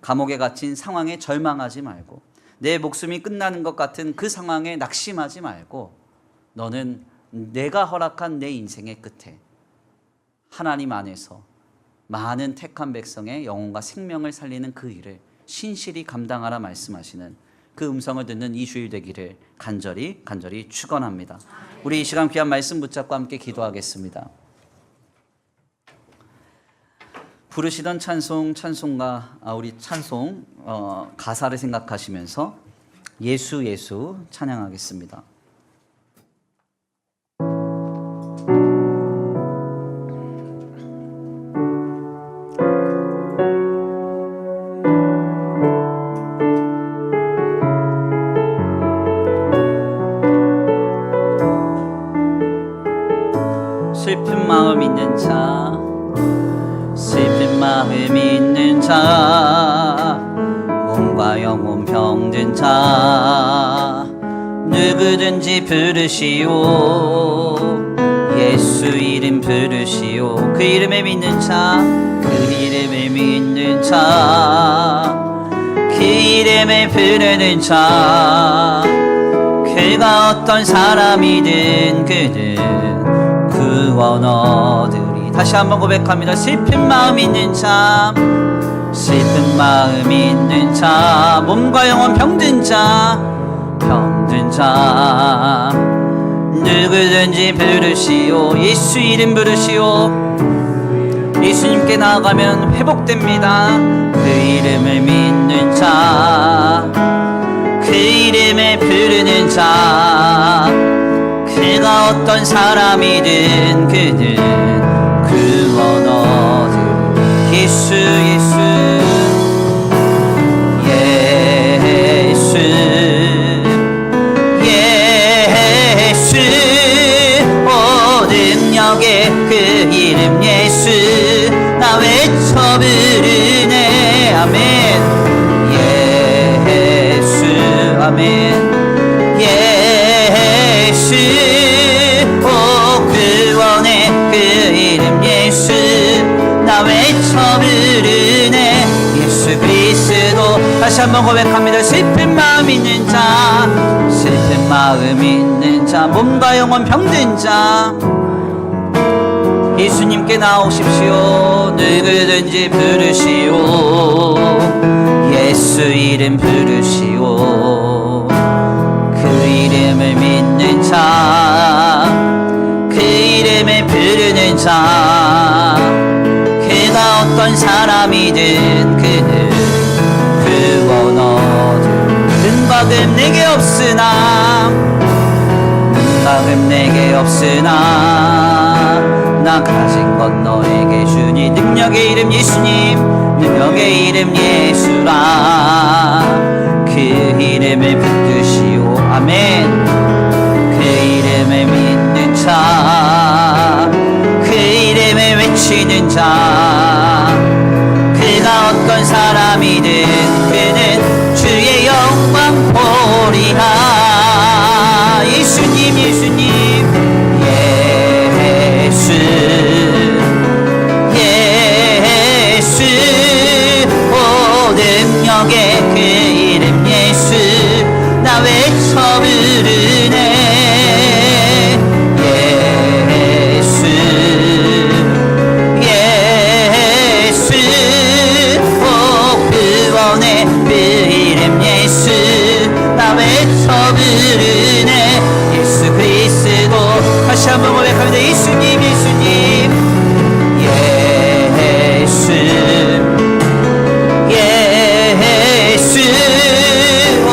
감옥에 갇힌 상황에 절망하지 말고 내 목숨이 끝나는 것 같은 그 상황에 낙심하지 말고 너는 내가 허락한 내 인생의 끝에 하나님 안에서 많은 택한 백성의 영혼과 생명을 살리는 그 일을 신실히 감당하라 말씀하시는 그 음성을 듣는 이 주일 되기를 간절히 축원합니다. 우리 이 시간 귀한 말씀 붙잡고 함께 기도하겠습니다. 부르시던 찬송가 우리 찬송 가사를 생각하시면서 예수 찬양하겠습니다. 슬픈 마음 있는 자 몸과 영혼 병든 자 누구든지 부르시오. 예수 이름 부르시오. 그 이름에 믿는 자, 그 이름에 믿는 자, 그 이름에 부르는 자, 그가 어떤 사람이든 그는 구원 얻으리. 다시 한번 고백합니다. 슬픈 마음 있는 자, 슬픈 마음 있는 자, 몸과 영혼 병든 자, 누구든지 부르시오. 예수 이름 부르시오. 예수님께 나아가면 회복됩니다. 그 이름을 믿는 자, 그 이름을 부르는 자, 그가 어떤 사람이든 그는 구원 얻으리. 예수 오 능력의 그 이름 예수 나 외쳐 한번 고백합니다. 슬픈 마음 있는 자, 슬픈 마음 있는 자, 몸과 영혼 병든 자, 예수님께 나오십시오. 누구든지 부르시오. 예수 이름 부르시오. 그 이름을 믿는 자, 그 이름을 부르는 자, 그가 어떤 사람이든 그는 구원 얻음. 은박은 내게 없으나, 은박은 내게 없으나, 나 가진 건 너에게 주니. 능력의 이름 예수님, 능력의 이름 예수라. 그 이름을 붙드시오. 아멘. 그 이름을 믿는 자, 그 이름을 외치는 자, 그가 어떤 사람이든 그는 주의 영광 보리라. 예수님 예수님 예수 예수. 오 능력의 그 이름 예수, 나 외쳐 부르네. 예수 예수. 오 구원의 그 이름 예수, 나 외쳐 부르네. 예수 그리스도. 다시 한번 고백합니다. 예수님 예수님 예수 예수. 오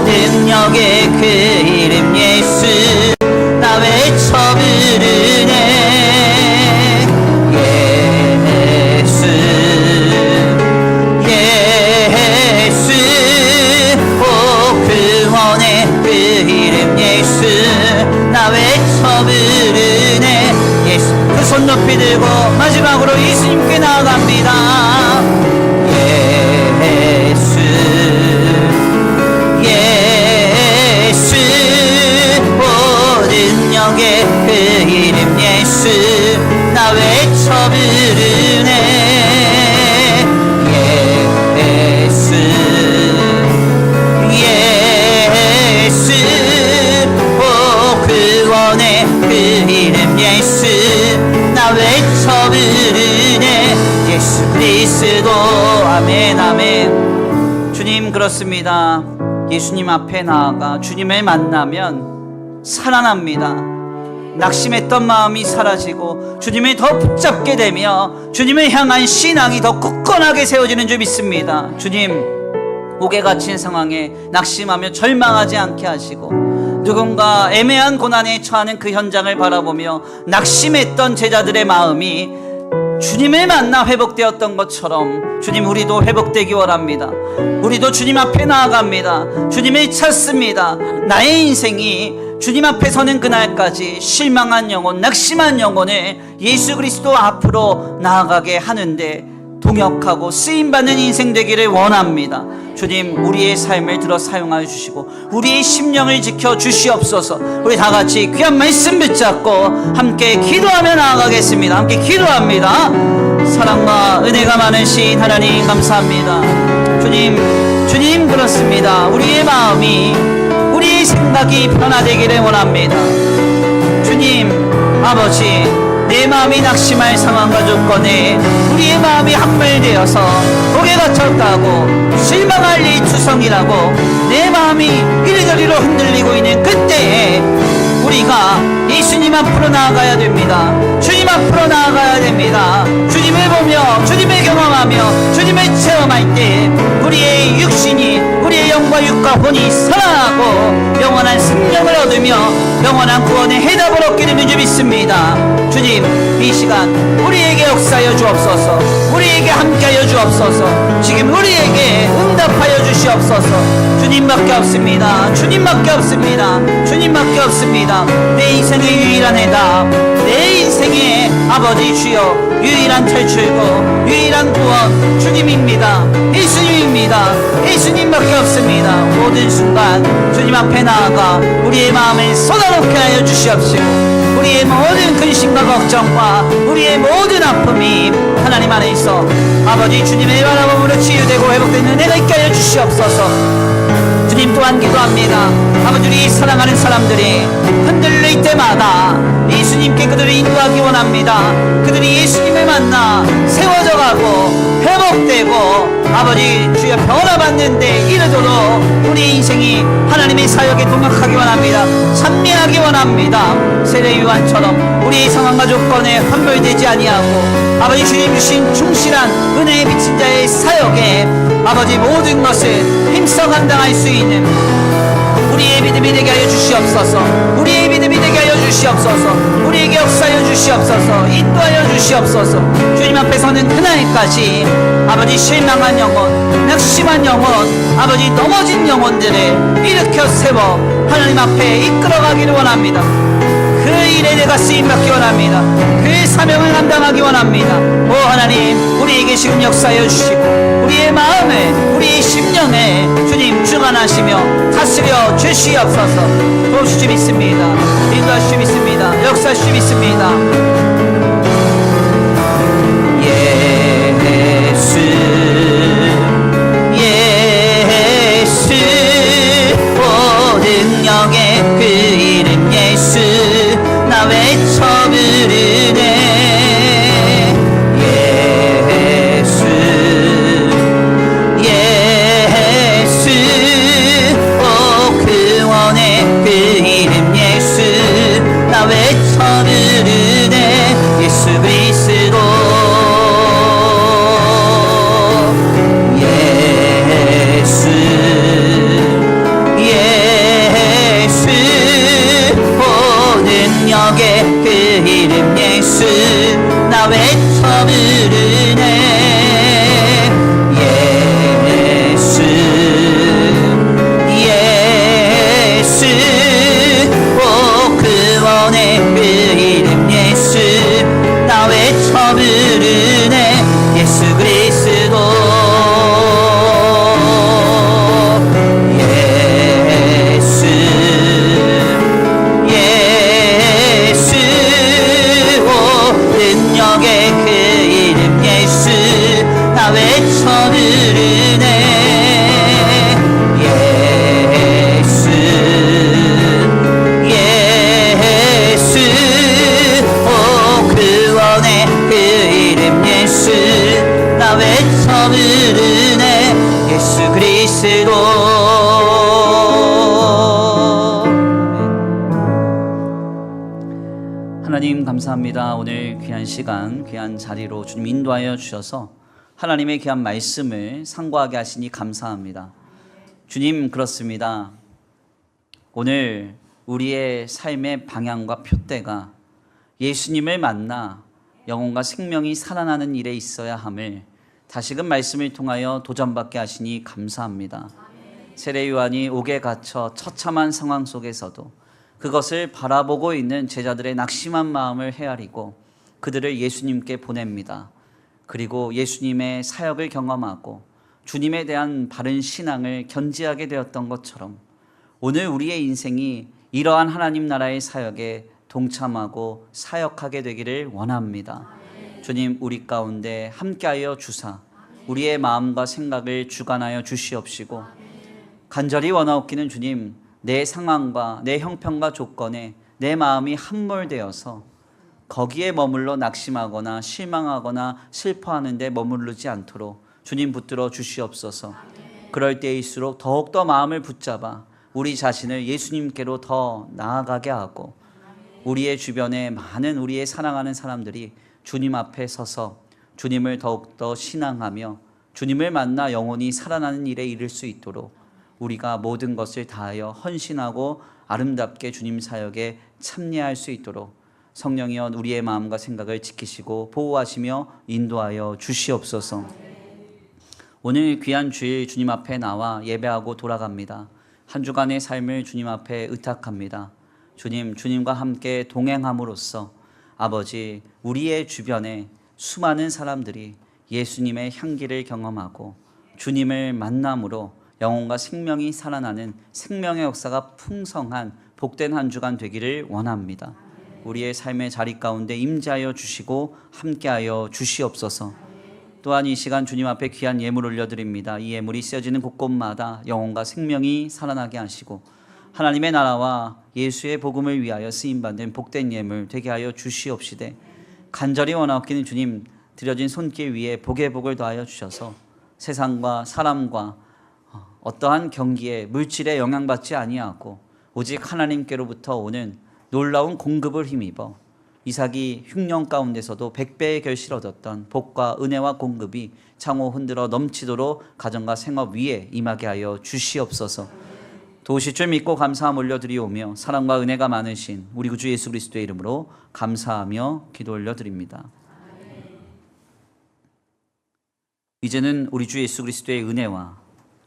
능력의 그 이름 예수, 나 외쳐 부르네. 예수 예수. 오 구원의 그 이름 예수, 나 외쳐 부르네. 예수. 그 손 높이 들고 마지막으로 예수님께 나아갑니다. 예수 예수. 오 능력의 그 이름 예수, 나 외쳐 부르네. 예수 예수. 오 구원의 그 이름 예수, 나 외쳐 부르네. 예수 그리스도. 아멘 아멘. 주님 그렇습니다. 예수님 앞에 나아가 주님을 만나면 살아납니다. 낙심했던 마음이 사라지고 주님을 더 붙잡게 되며 주님을 향한 신앙이 더 굳건하게 세워지는 줄 믿습니다. 주님, 옥에 갇힌 상황에 낙심하며 절망하지 않게 하시고, 누군가 애매한 고난에 처하는 그 현장을 바라보며 낙심했던 제자들의 마음이 주님을 만나 회복되었던 것처럼 주님, 우리도 회복되기 원합니다. 우리도 주님 앞에 나아갑니다. 주님을 찾습니다. 나의 인생이 주님 앞에 서는 그날까지 실망한 영혼, 낙심한 영혼을 예수 그리스도 앞으로 나아가게 하는데 동역하고 쓰임받는 인생 되기를 원합니다. 주님, 우리의 삶을 들어 사용하여 주시고 우리의 심령을 지켜 주시옵소서. 우리 다 같이 귀한 말씀 붙잡고 함께 기도하며 나아가겠습니다. 함께 기도합니다. 사랑과 은혜가 많으신 하나님 감사합니다. 주님 그렇습니다. 우리의 마음이, 우리의 생각이 변화되기를 원합니다. 주님 아버지, 내 마음이 낙심할 상황과 조건에 우리의 마음이 함몰되어서 옥에 갇혔다고 실망할 이 투성이라고 내 마음이 이리저리로 흔들리고 있는 그때에 우리가 예수님 앞으로 나아가야 됩니다. 주님 앞으로 나아가야 됩니다. 주님을 보며 주님을 경험하며 주님을 체험할 때 우리의 육신이, 우리의 영과 육과 혼이 살아나고 영원한 생명을 얻으며 영원한 구원의 해답을 얻게 되는 줄 믿습니다. 주님, 이 시간 우리에게 역사하여 주옵소서. 우리에게 함께하여 주옵소서. 지금 우리에게 응답하여 주시옵소서. 주님밖에 없습니다. 주님밖에 없습니다. 주님밖에 없습니다. 내 인생의 유일한 해답, 내 인생의 아버지 주여 유일한 탈출구, 유일한 구원 주님입니다. 예수님입니다. 예수님밖에 없습니다. 모든 순간 주님 앞에 나아가 우리의 마음을 쏟아놓게 하여 주시옵시고 우리의 모든 근심과 걱정과 우리의 모든 아픔이 하나님 안에 있어 아버지 주님의 바라봄으로 치유되고 회복되는 은혜가 있게 하여 주시옵소서. 주님 또한 기도합니다. 아버지 우리 사랑하는 사람들이 흔들릴 때마다 예수님께 그들을 인도하기 원합니다. 그들이 예수님을 만나 세워져 가고 회복되고 아버지 주여 변화받는데 이르도록 우리 인생이 하나님의 사역에 동역하기 원합니다. 참여하기 원합니다. 세례 요한처럼 우리의 상황과 조건에 환멸되지 아니하고 아버지 주님 주신 충실한 은혜에 미친 자의 사역에 아버지 모든 것을 힘써 감당할 수 있는 우리의 믿음이 되게 하여 주시옵소서. 우리의 믿음이 되게 하여 주시옵소서. 우리에게 역사하여 주시옵소서. 인도하여 주시옵소서. 주님 앞에 서는 그날까지 아버지 실망한 영혼, 낙심한 영혼, 아버지 넘어진 영혼들을 일으켜 세워 하나님 앞에 이끌어가기를 원합니다. 그 일에 내가 쓰임받기 원합니다. 그 사명을 감당하기 원합니다. 오 하나님 우리에게 지금 역사하여 주시고 우리의 마음을 우리의 심령을 주님 주관하시며 다스려 주시옵소서. 도우실 줄 믿습니다. 인도하실 줄 믿습니다. 역사하실 줄 믿습니다. 예수 예수 오 능력의 그 이름 예수 나 외쳐 부르네 예수 예수 오 구원의 그 이름 예수 나 외쳐 부르네 예수 그리스도 예수 예수 오 능력의 그 이름 예수 나 외쳐 부르네 예수 예수 오 구원의 그 이름 예수 나 외쳐 부르네 예수 그리스도 예수 예수 오 능력의 그 이름 예수 나 외쳐 부르네 예수 예수 오 구원의 그 이름 예수 나 외쳐 부르네 예수 그리스도 하나님 감사합니다. 오늘 귀한 시간 귀한 자리로 주님 인도하여 주셔서 하나님의 귀한 말씀을 상고하게 하시니 감사합니다. 주님 그렇습니다. 오늘 우리의 삶의 방향과 표대가 예수님을 만나 영혼과 생명이 살아나는 일에 있어야 함을 다시금 말씀을 통하여 도전받게 하시니 감사합니다. 세례 요한이 옥에 갇혀 처참한 상황 속에서도 그것을 바라보고 있는 제자들의 낙심한 마음을 헤아리고 그들을 예수님께 보냅니다. 그리고 예수님의 사역을 경험하고 주님에 대한 바른 신앙을 견지하게 되었던 것처럼 오늘 우리의 인생이 이러한 하나님 나라의 사역에 동참하고 사역하게 되기를 원합니다. 주님 우리 가운데 함께하여 주사 우리의 마음과 생각을 주관하여 주시옵시고 간절히 원하옵기는 주님 내 상황과 내 형편과 조건에 내 마음이 함몰되어서 거기에 머물러 낙심하거나 실망하거나 슬퍼하는 데 머무르지 않도록 주님 붙들어 주시옵소서. 그럴 때일수록 더욱더 마음을 붙잡아 우리 자신을 예수님께로 더 나아가게 하고 우리의 주변에 많은 우리의 사랑하는 사람들이 주님 앞에 서서 주님을 더욱더 신앙하며 주님을 만나 영혼이 살아나는 일에 이를 수 있도록 우리가 모든 것을 다하여 헌신하고 아름답게 주님 사역에 참여할 수 있도록 성령이여 우리의 마음과 생각을 지키시고 보호하시며 인도하여 주시옵소서. 오늘 귀한 주일 주님 앞에 나와 예배하고 돌아갑니다. 한 주간의 삶을 주님 앞에 의탁합니다. 주님, 주님과 함께 동행함으로써 아버지 우리의 주변에 수많은 사람들이 예수님의 향기를 경험하고 주님을 만남으로 영혼과 생명이 살아나는 생명의 역사가 풍성한 복된 한 주간 되기를 원합니다. 우리의 삶의 자리 가운데 임재하여 주시고 함께하여 주시옵소서. 또한 이 시간 주님 앞에 귀한 예물 올려드립니다. 이 예물이 쓰여지는 곳곳마다 영혼과 생명이 살아나게 하시고 하나님의 나라와 예수의 복음을 위하여 쓰임받는 복된 예물 되게 하여 주시옵시되, 간절히 원하옵기는 주님 드려진 손길 위에 복의 복을 더하여 주셔서 세상과 사람과 어떠한 경기에 물질에 영향받지 아니하고 오직 하나님께로부터 오는 놀라운 공급을 힘입어 이삭이 흉년 가운데서도 100배의 결실을 얻었던 복과 은혜와 공급이 창호 흔들어 넘치도록 가정과 생업 위에 임하게 하여 주시옵소서. 도우실 줄 믿고 감사함 올려드리오며 사랑과 은혜가 많으신 우리 구주 예수 그리스도의 이름으로 감사하며 기도 올려드립니다. 이제는 우리 주 예수 그리스도의 은혜와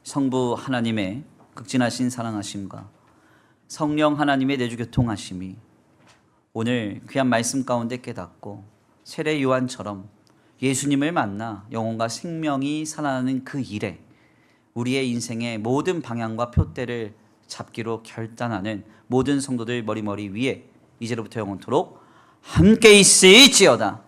성부 하나님의 극진하신 사랑하심과 성령 하나님의 내주 교통하심이 오늘 귀한 말씀 가운데 깨닫고 세례 요한처럼 예수님을 만나 영혼과 생명이 살아나는 그 일에 우리의 인생의 모든 방향과 표대를 잡기로 결단하는 모든 성도들 머리머리 위에 이제로부터 영원토록 함께 있을지어다.